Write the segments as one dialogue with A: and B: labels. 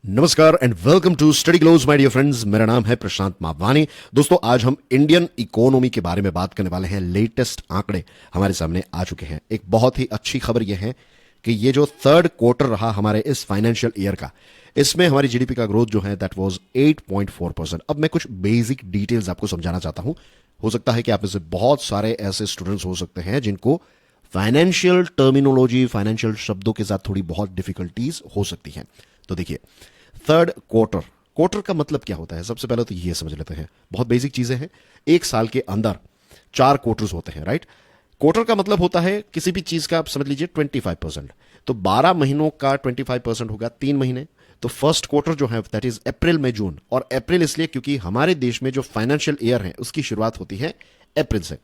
A: नमस्कार and welcome to study close my dear friends. मेरा नाम है प्रशांत माववानी। दोस्तों, आज हम इंडियन इकोनॉमी के बारे में बात करने वाले हैं। लेटेस्ट आंकड़े हमारे सामने आ चुके हैं। एक बहुत ही अच्छी खबर यह है कि ये जो थर्ड क्वार्टर रहा हमारे इस फाइनेंशियल ईयर का, इसमें हमारी जीडीपी का ग्रोथ जो है दैट वाज 8.4%। अब मैं कुछ बेसिक डिटेल्स आपको समझाना चाहता हूं। हो सकता है कि आप में से बहुत सारे ऐसे स्टूडेंट्स हो सकते हैं जिनको फाइनेंशियल टर्मिनोलॉजी, फाइनेंशियल शब्दों के साथ थोड़ी बहुत डिफिकल्टीज हो सकती हैं। तो देखिए, थर्ड क्वार्टर, क्वार्टर का मतलब क्या होता है? सबसे पहले तो ये समझ लेते हैं। बहुत बेसिक चीजें हैं। एक साल के अंदर 4 क्वार्टर्स होते हैं, राइट। क्वार्टर का मतलब होता है किसी भी चीज का, आप समझ लीजिए 25%। तो 12 महीनों का 25% होगा 3 महीने। तो फर्स्ट क्वार्टर जो है दैट इज अप्रैल में जून, और अप्रैल इसलिए क्योंकि हमारे देश में जो फाइनेंशियल ईयर है उसकी शुरुआत होती है अप्रैल से।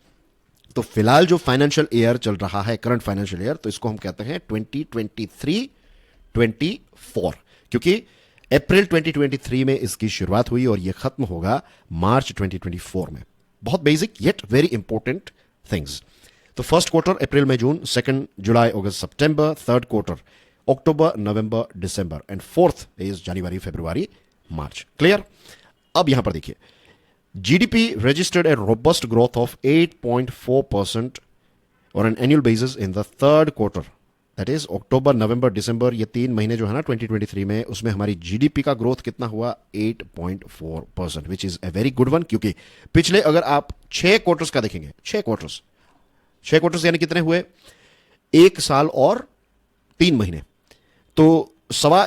A: तो फिलहाल जो फाइनेंशियल ईयर चल रहा है, करंट फाइनेंशियल ईयर, तो इसको हम कहते हैं 2023-24, क्योंकि अप्रैल 2023 में इसकी शुरुआत हुई और यह खत्म होगा मार्च 2024 में। बहुत basic yet very important things. तो फर्स्ट क्वार्टर अप्रैल में जून, सेकंड जुलाई अगस्त सितंबर, थर्ड क्वार्टर अक्टूबर नवंबर दिसंबर, एंड फोर्थ इज जनवरी फरवरी मार्च। क्लियर? अब यहां पर देखिए, GDP registered a robust growth of 8.4% on an annual basis in the third quarter. That is अक्टूबर नवंबर दिसंबर, ये 3 महीने जो है ना 2023 में, उसमें हमारी जीडीपी का ग्रोथ कितना हुआ? 8.4%, which is a very good one. क्योंकि पिछले अगर आप 6 क्वार्टर्स का देखेंगे, 6 क्वार्टर्स यानी कितने हुए? 1 साल और 3 महीने। तो सवा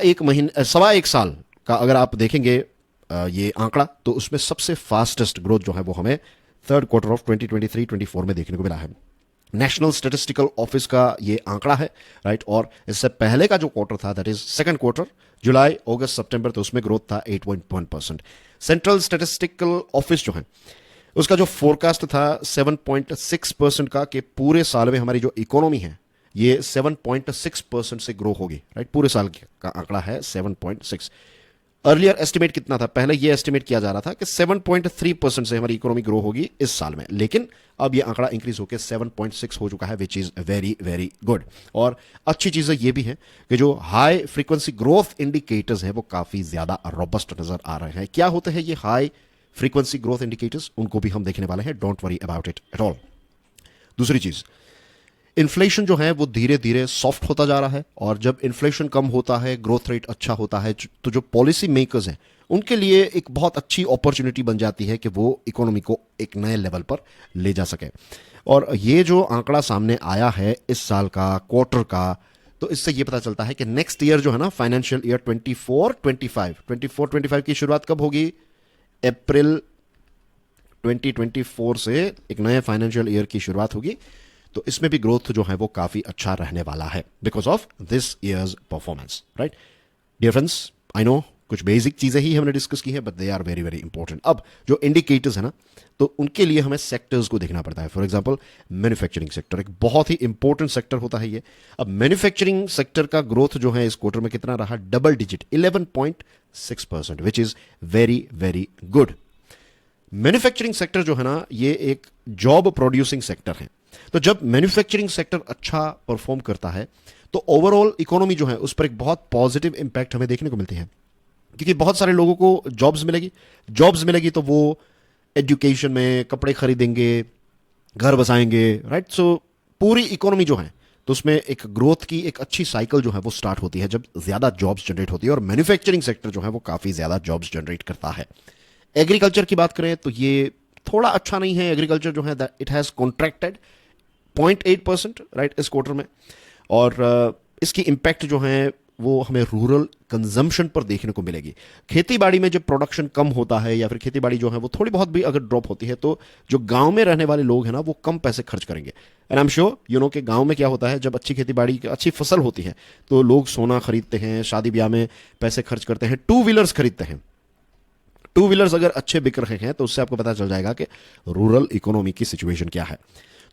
A: एक साल का अगर आप देखेंगे ये आंकड़ा, तो उसमें सबसे फास्टेस्ट ग्रोथ जो है वो हमें थर्ड क्वार्टर ऑफ 2023-24 में देखने को मिला है। नेशनल स्टैटिस्टिकल ऑफिस का ये आंकड़ा है, राइट। और इससे पहले का जो क्वार्टर था दैट इज सेकंड क्वार्टर, जुलाई अगस्त सितंबर, तो उसमें ग्रोथ था 8.1%। सेंट्रल स्टैटिस्टिकल ऑफिस जो है उसका जो फोरकास्ट था 7.6% का, कि पूरे साल में हमारी जो इकोनॉमी है ये 7.6% से ग्रो होगी, राइट। पूरे साल का आंकड़ा है 7.6। अर्लियर एस्टिमेट कितना था? पहले यह एस्टिमेट किया जा रहा था कि 7.3% से हमारी इकोनॉमी ग्रो होगी इस साल में, लेकिन अब यह आंकड़ा इंक्रीज होकर 7.6 हो चुका है, which is very very good. और अच्छी चीजें यह भी हैं कि जो हाई फ्रीक्वेंसी ग्रोथ इंडिकेटर्स हैं वो काफी ज्यादा रोबस्ट नजर आ रहे हैं। क्या होते हैं ये हाई फ्रीक्वेंसी ग्रोथ इंडिकेटर्स? उनको भी हम देखने वाले हैं। Don't worry about it at all. दूसरी चीज, इन्फ्लेशन जो है वो धीरे धीरे सॉफ्ट होता जा रहा है, और जब इन्फ्लेशन कम होता है, ग्रोथ रेट अच्छा होता है, तो जो पॉलिसी मेकर्स हैं उनके लिए एक बहुत अच्छी अपॉर्चुनिटी बन जाती है कि वो इकोनॉमी को एक नए लेवल पर ले जा सके। और ये जो आंकड़ा सामने आया है इस साल का, क्वार्टर का, तो इससे ये पता चलता है कि नेक्स्ट ईयर जो है ना, फाइनेंशियल ईयर 24-25 की शुरुआत कब होगी? अप्रैल 2024 से एक नए फाइनेंशियल ईयर की शुरुआत होगी। तो इसमें भी ग्रोथ जो है वो काफी अच्छा रहने वाला है because of this year's performance, right. Dear friends, I know कुछ बेसिक चीजें ही हमने डिस्कस की है, but they are very very important. अब जो इंडिकेटर्स है ना, तो उनके लिए हमें सेक्टर्स को देखना पड़ता है। फॉर एग्जांपल, मैन्युफैक्चरिंग सेक्टर एक बहुत ही इंपॉर्टेंट सेक्टर होता है ये। अब मैन्युफैक्चरिंग सेक्टर का ग्रोथ जो है इस क्वार्टर में कितना रहा? Double digit, 11.6%, which is very very good. Manufacturing sector जो है ना, ये एक जॉब प्रोड्यूसिंग सेक्टर है। तो जब मैन्युफैक्चरिंग सेक्टर अच्छा परफॉर्म करता है तो ओवरऑल इकोनॉमी जो है उस पर एक बहुत पॉजिटिव इंपैक्ट हमें देखने को मिलती है, क्योंकि बहुत सारे लोगों को जॉब्स मिलेगी तो वो एजुकेशन में, कपड़े खरीदेंगे, घर बसाएंगे, राइट। सो पूरी इकोनॉमी जो है तो उसमें एक ग्रोथ की एक अच्छी साइकिल जो है वो स्टार्ट होती है जब ज्यादा जॉब्स जनरेट होती है, और मैन्युफैक्चरिंग सेक्टर जो है वो काफी ज्यादा जॉब्स जनरेट करता है। एग्रीकल्चर की बात करें तो ये थोड़ा अच्छा नहीं है। एग्रीकल्चर जो है इट हैज कॉन्ट्रैक्टेड 0.8%, राइट, इस क्वार्टर में। और इसकी इंपैक्ट जो है वो हमें रूरल कंजम्पशन पर देखने को मिलेगी। खेती बाड़ी में जब प्रोडक्शन कम होता है, या फिर खेती बाड़ी जो है वो थोड़ी बहुत भी अगर ड्रॉप होती है, तो जो गांव में रहने वाले लोग हैं ना वो कम पैसे खर्च करेंगे। And I am sure you know कि गांव में क्या होता है, जब अच्छी खेती बाड़ी, अच्छी फसल होती है, तो लोग सोना खरीदते हैं, शादी ब्याह में पैसे खर्च करते हैं, 2 व्हीलर्स खरीदते हैं। 2 व्हीलर्स अगर अच्छे बिक रहे हैं तो उससे आपको पता चल जाएगा कि रूरल इकोनॉमी की सिचुएशन क्या है।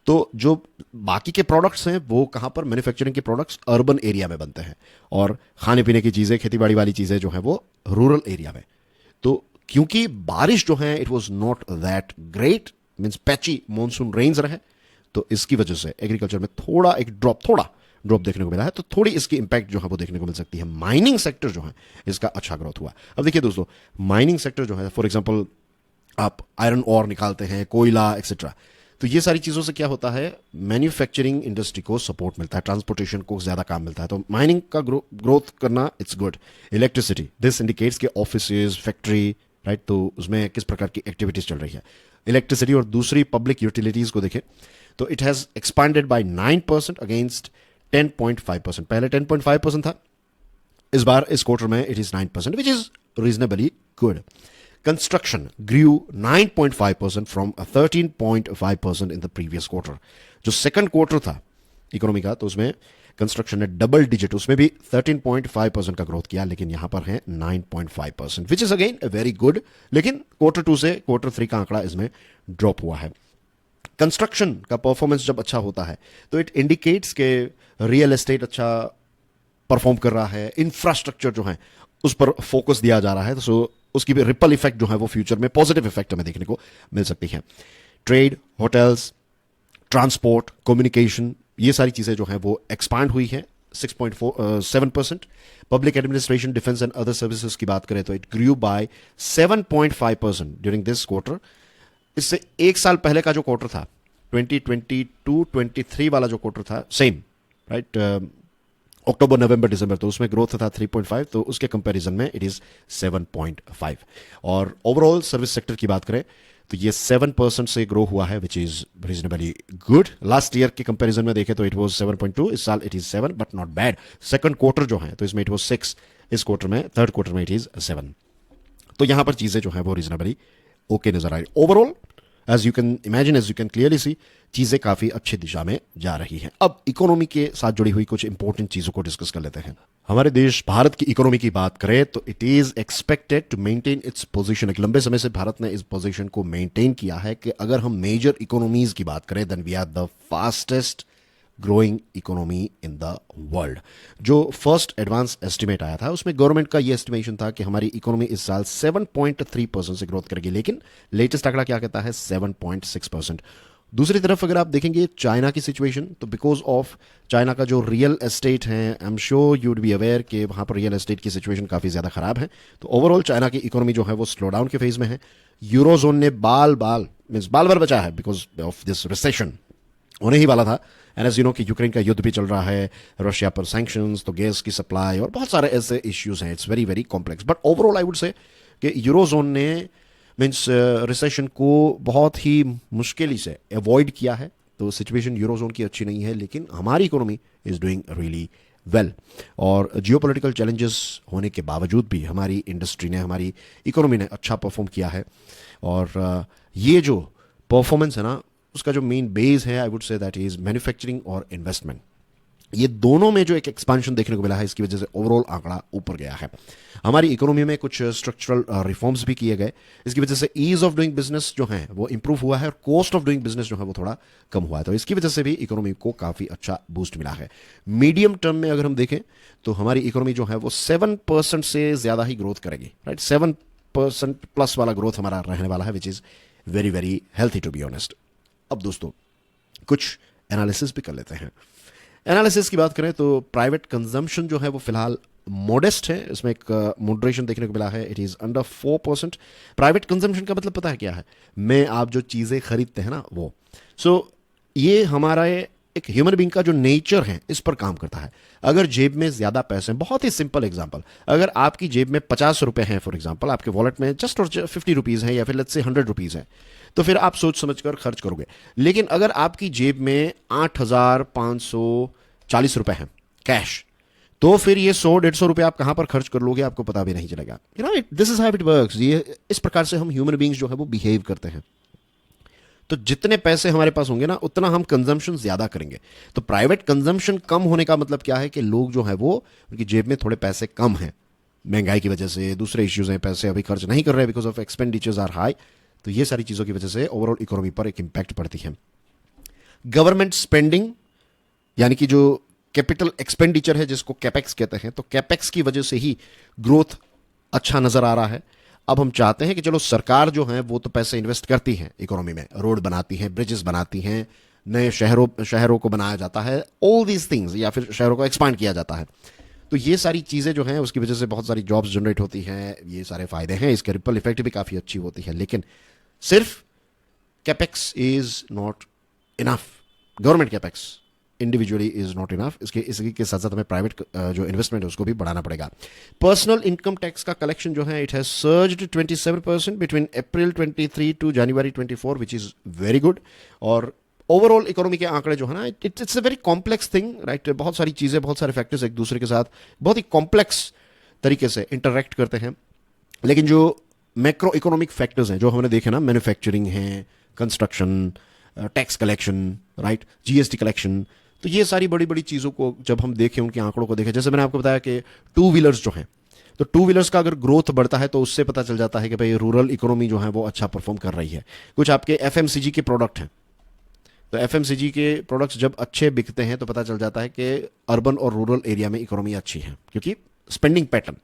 A: तो जो बाकी के प्रोडक्ट्स हैं वो कहां पर? मैन्युफैक्चरिंग के प्रोडक्ट्स अर्बन एरिया में बनते हैं, और खाने पीने की चीजें, खेतीबाड़ी वाली चीजें जो है वो रूरल एरिया में। तो क्योंकि बारिश जो है it was not that great, means patchy monsoon rains रहे, तो इसकी वजह से एग्रीकल्चर में थोड़ा एक ड्रॉप, थोड़ा ड्रॉप देखने को मिला है, तो थोड़ी इसकी इंपैक्ट जो है वो देखने को मिल सकती है। माइनिंग सेक्टर जो है इसका अच्छा ग्रोथ हुआ। अब देखिए दोस्तों, माइनिंग सेक्टर जो है, फॉर एग्जांपल आप आयरन और निकालते हैं, कोयला एक्सेट्रा, तो ये सारी चीज़ों से क्या होता है, मैन्युफैक्चरिंग इंडस्ट्री को सपोर्ट मिलता है, ट्रांसपोर्टेशन को ज़्यादा काम मिलता है, तो माइनिंग का ग्रोथ करना it's good. Electricity, this indicates के ऑफिसेज, फैक्ट्री, राइट, तो उसमें किस प्रकार की एक्टिविटीज चल रही है। इलेक्ट्रिसिटी और दूसरी पब्लिक यूटिलिटीज को देखें तो it has expanded by 9% against 10.5%। पहले 10.5% था, इस बार इस क्वार्टर में it is 9%, which is reasonably good. Construction grew 9.5% from 13.5% in the previous quarter. जो सेकंड क्वार्टर था इकोनॉमी का, तो उसमें कंस्ट्रक्शन ने डबल डिजिट, उसमें भी 13.5% का ग्रोथ किया, लेकिन यहां पर है 9.5%, which is again very good. लेकिन क्वार्टर 2 से क्वार्टर 3 का आंकड़ा इसमें ड्रॉप हुआ है। कंस्ट्रक्शन का परफॉर्मेंस जब अच्छा होता है तो इट इंडिकेट्स के रियल एस्टेट अच्छा परफॉर्म कर रहा है, इंफ्रास्ट्रक्चर जो है उस पर फोकस दिया जा रहा है, तो सो उसकी भी रिपल इफेक्ट जो है वो फ्यूचर में पॉजिटिव इफेक्ट हमें देखने को मिल सकती है। ट्रेड, होटल्स, ट्रांसपोर्ट, कम्युनिकेशन, ये सारी चीजें जो हैं वो एक्सपांड हुई है 6.7%। Public administration, defence and other services की बात करें तो it grew by 7.5% during this quarter. इससे एक साल पहले का जो क्वार्टर था 2022-23 वाला जो क्वार्टर था, सेम, राइट, अक्टूबर, नवंबर, दिसंबर, तो उसमें ग्रोथ था 3.5, तो उसके कंपैरिजन में इट इज 7.5। और ओवरऑल सर्विस सेक्टर की बात करें तो ये 7% से ग्रो हुआ है, which is reasonably good. Last year के कंपैरिजन में देखें तो इट वाज 7.2, इस साल it is 7, but not bad. Second quarter जो है तो इसमें इट वाज 6, इस क्वार्टर में, थर्ड क्वार्टर में इट इज 7, तो यहां पर चीजें जो है वो रीजनेबली ओके नजर आ रही। Overall as you can imagine, as you can clearly see, चीजें काफी अच्छी दिशा में जा रही हैं। अब इकोनॉमी के साथ जुड़ी हुई कुछ इंपॉर्टेंट चीजों को डिस्कस कर लेते हैं। हमारे देश भारत की इकोनॉमी की बात करें तो it is expected to maintain its position. एक लंबे समय से भारत ने इस पोजीशन को मेंटेन किया है कि अगर हम मेजर इकोनॉमीज की बात करें then we are the fastest growing economy in the world. जो फर्स्ट एडवांस एस्टिमेट आया था उसमें गवर्नमेंट का यह एस्टिमेशन था कि हमारी इकोनॉमी इस साल 7.3% से ग्रोथ करेगी, लेकिन लेटेस्ट आंकड़ा क्या कहता है, 7.6%। दूसरी तरफ अगर आप देखेंगे चाइना की सिचुएशन, तो बिकॉज ऑफ चाइना का जो रियल एस्टेट है, I am sure you would be aware कि वहां पर रियल एस्टेट की सिचुएशन काफी ज्यादा खराब है, तो ओवरऑल चाइना की इकोनॉमी जो है वो स्लो डाउन के फेज में है। यूरोजोन ने बाल बार बचा है बिकॉज ऑफ दिस रिसेशन, होने ही वाला था। एंड एज यू नो कि यूक्रेन का युद्ध भी चल रहा है, रशिया पर सैंक्शंस, तो गैस की सप्लाई और बहुत सारे ऐसे इश्यूज हैं। It's very very complex, but overall I would say कि यूरोजोन ने मीन्स रिसेशन को बहुत ही मुश्किल से अवॉइड किया है, तो सिचुएशन यूरोजोन की अच्छी नहीं है, लेकिन हमारी economy is doing really well. और जियोपॉलिटिकल चैलेंजेस होने के बावजूद भी हमारी इंडस्ट्री ने, हमारी इकोनॉमी ने अच्छा परफॉर्म किया है। और ये जो परफॉर्मेंस है ना, उसका जो मेन बेस है I would say that is manufacturing और इन्वेस्टमेंट। ये दोनों में जो एक एक्सपेंशन देखने को मिला है, इसकी वजह से ओवरऑल आंकड़ा ऊपर गया है। हमारी इकोनॉमी में कुछ स्ट्रक्चरल रिफॉर्म्स भी किए गए, इसकी वजह से ईज ऑफ डूइंग बिजनेस जो है वो इंप्रूव हुआ है और कॉस्ट ऑफ डूइंग बिजनेस जो है वो थोड़ा कम हुआ है, तो इसकी वजह से भी इकोनॉमी को काफी अच्छा बूस्ट मिला है। मीडियम टर्म में अगर हम देखें तो हमारी इकोनॉमी जो है वो 7% से ज्यादा ही ग्रोथ करेगी, राइट, 7% प्लस वाला ग्रोथ हमारा रहने वाला है, which is very very healthy to be honest. अब दोस्तों कुछ एनालिसिस भी कर लेते हैं। एनालिसिस की बात करें तो प्राइवेट कंजम्पशन जो है वो फिलहाल मोडेस्ट है, इसमें एक मॉडरेशन देखने को मिला है, it is under 4%। Private consumption का मतलब पता है क्या है, मैं आप जो चीजें खरीदते हैं ना वो, सो ये हमारा एक ह्यूमन बीइंग का जो नेचर है इस पर काम करता है। अगर जेब में ज्यादा पैसे हैं, बहुत ही सिंपल एग्जांपल, अगर आपकी जेब में 50 रुपए हैं फॉर एग्जांपल, आपके वॉलेट में जस्ट और 50 रुपीज है या फिर लेट्स से 100 रुपीज है, तो फिर आप सोच समझ कर खर्च करोगे। लेकिन अगर आपकी जेब में 8,540 रुपए हैं कैश, तो फिर ये 100-150 रुपए आप कहां पर खर्च कर लोगे आपको पता भी नहीं चलेगा। You know, this is how it works. ये इस प्रकार से हम ह्यूमन बीइंग्स जो है वो बिहेव करते हैं। तो जितने पैसे हमारे पास होंगे ना उतना हम कंजम्पशन ज्यादा करेंगे। तो प्राइवेट कंजम्पशन कम होने का मतलब क्या है कि लोग जो है वो, उनकी जेब में थोड़े पैसे कम हैं, महंगाई की वजह से, दूसरे इश्यूज हैं, पैसे अभी खर्च नहीं कर रहे because of expenditures are high, तो ये सारी चीजों की वजह से ओवरऑल इकोनॉमी पर एक इंपैक्ट पड़ती है। गवर्नमेंट स्पेंडिंग यानी कि जो कैपिटल एक्सपेंडिचर है जिसको कैपेक्स कहते हैं, तो कैपेक्स की वजह से ही ग्रोथ अच्छा नजर आ रहा है। अब हम चाहते हैं कि चलो सरकार जो है वो तो पैसे इन्वेस्ट करती है इकोनॉमी में, रोड बनाती है, ब्रिजेस बनाती हैं, नए शहरों को बनाया जाता है, ऑल दीज थिंग्स, या फिर शहरों को एक्सपांड किया जाता है। तो ये सारी चीज़ें जो हैं उसकी वजह से बहुत सारी जॉब्स जनरेट होती हैं, ये सारे फायदे हैं, इसके रिपल इफेक्ट भी काफ़ी अच्छी होती है। लेकिन सिर्फ capex is not enough, government capex individually is not enough, इसी के साथ साथ हमें प्राइवेट जो इन्वेस्टमेंट है उसको भी बढ़ाना पड़ेगा। पर्सनल इनकम टैक्स का कलेक्शन जो है it has surged 27% between April 23 to January 24, which is very good. और ओवरऑल इकोनॉमी के आंकड़े जो है ना, it's a very complex thing, right. बहुत सारी चीज़ें, बहुत सारे फैक्टर्स एक दूसरे के साथ बहुत ही कॉम्प्लेक्स तरीके से इंटरेक्ट करते हैं। लेकिन जो मैक्रो इकोनॉमिक फैक्टर्स हैं जो हमने देखे ना, मैन्युफैक्चरिंग है, construction, tax collection, right, GST collection, तो ये सारी बड़ी बड़ी चीज़ों को जब हम देखें, उनके आंकड़ों को देखें, जैसे मैंने आपको बताया कि टू व्हीलर्स जो हैं, तो टू व्हीलर्स का अगर ग्रोथ बढ़ता है तो उससे पता चल जाता है कि भाई रूरल इकोनॉमी जो है वो अच्छा परफॉर्म कर रही है। कुछ आपके एफएमसीजी के प्रोडक्ट हैं, तो एफएमसीजी के प्रोडक्ट्स जब अच्छे बिकते हैं तो पता चल जाता है कि अर्बन और रूरल एरिया में इकोनॉमी अच्छी है, क्योंकि स्पेंडिंग पैटर्न।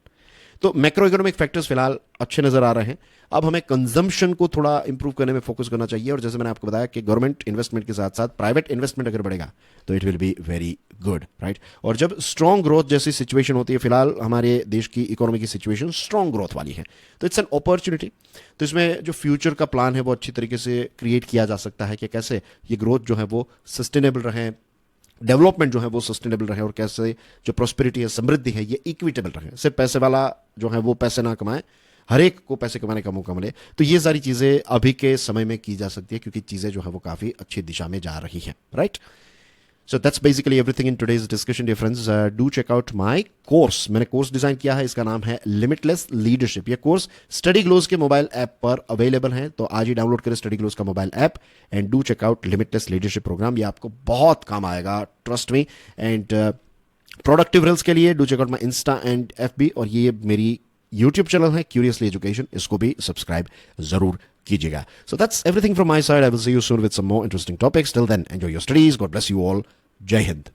A: तो मैक्रो इकोनॉमिक फैक्टर्स फिलहाल अच्छे नजर आ रहे हैं। अब हमें कंजम्पशन को थोड़ा इंप्रूव करने में फोकस करना चाहिए, और जैसे मैंने आपको बताया कि गवर्नमेंट इन्वेस्टमेंट के साथ साथ प्राइवेट इन्वेस्टमेंट अगर बढ़ेगा तो it will be very good, right. और जब स्ट्रॉन्ग ग्रोथ जैसी सिचुएशन होती है, फिलहाल हमारे देश की इकोनॉमी की सिचुएशन स्ट्रॉन्ग ग्रोथ वाली है, तो इट्स एन अपॉर्चुनिटी। तो इसमें जो फ्यूचर का प्लान है वो अच्छी तरीके से क्रिएट किया जा सकता है कि कैसे ये ग्रोथ जो है वो सस्टेनेबल रहे, डेवलपमेंट जो है वो सस्टेनेबल रहे, और कैसे जो प्रॉस्पेरिटी है, समृद्धि है, ये इक्विटेबल रहे। सिर्फ पैसे वाला जो है वो पैसे ना कमाए, हर एक को पैसे कमाने का मौका मिले। तो ये सारी चीज़ें अभी के समय में की जा सकती है, क्योंकि चीज़ें जो है वो काफ़ी अच्छी दिशा में जा रही हैं, राइट। So that's basically everything in today's discussion dear friends. Do check out my course. मैंने कोर्स डिजाइन किया है, इसका नाम है लिमिटलेस लीडरशिप। ये कोर्स स्टडी ग्लोज के मोबाइल ऐप पर अवेलेबल है, तो आज ही डाउनलोड करें स्टडी ग्लोज का mobile app and do check out limitless leadership program. ये आपको बहुत काम आएगा, trust me. And productive reels के लिए do check out my insta and FB, और ये मेरी यूट्यूब चैनल है क्यूरियसली एजुकेशन, इसको भी सब्सक्राइब जरूर कीजिएगा। So that's everything from my side. I will see you soon with some more interesting topics. Till then enjoy your studies. God bless you all. जय हिंद।